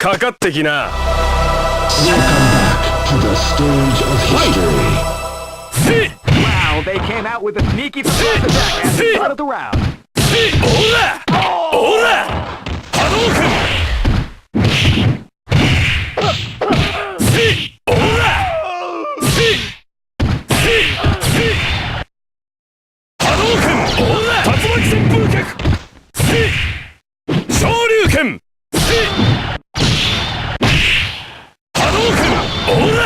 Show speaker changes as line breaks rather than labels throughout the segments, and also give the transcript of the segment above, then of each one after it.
かかってきな。
Welcome back to the stage of history.
Wow, they came out with a sneaky surprise attack at the start of the round.
オラオラ波動拳。オラ波動拳。竜巻旋風脚。昇竜拳。波動拳。オラ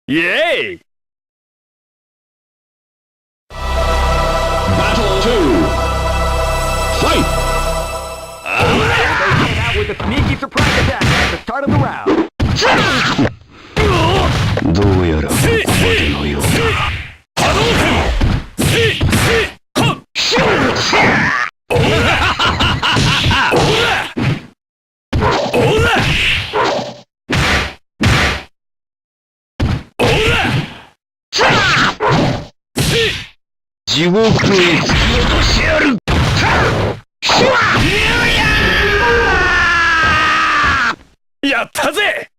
イエーイ。
Battle 2. Fight!
They came out with a sneaky surprise attack at the start of the round.
どうやらここまでのようだ。
波動拳。オラオラオラ
地獄へ突き落としてやる。
やったぜ。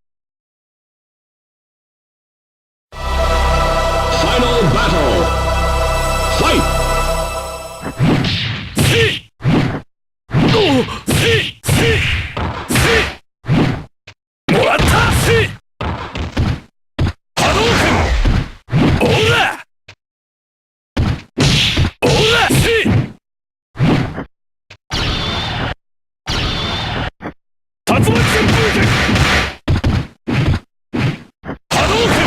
Final battle. Fight!
もらった。波動拳。オラオラ竜巻旋風脚。波動拳。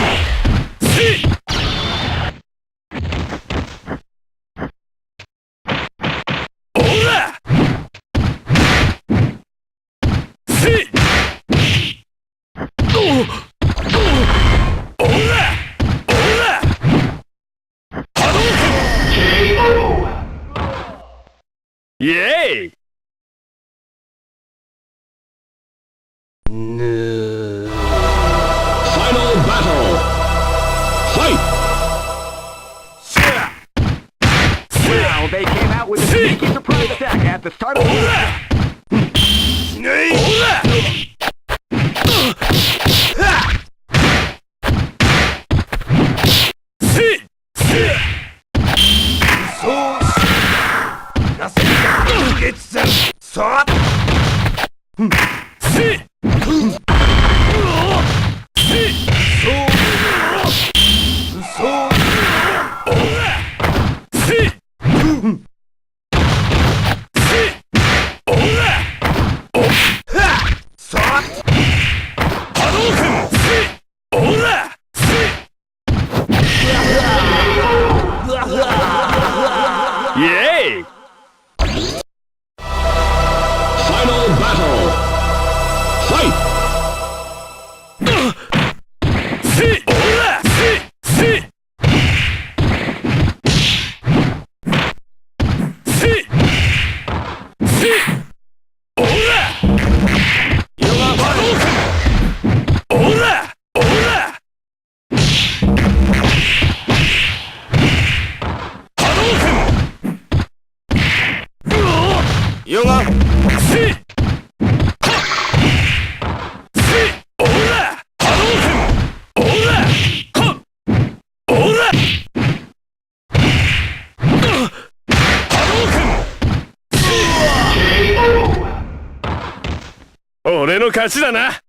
オライエーイ。
Final battle. Fight!
Wow, they came out with a sneaky surprise attack at the start of the round. イエーイ。
Final battle. Fight!
オラオラヨガ俺の勝ちだな。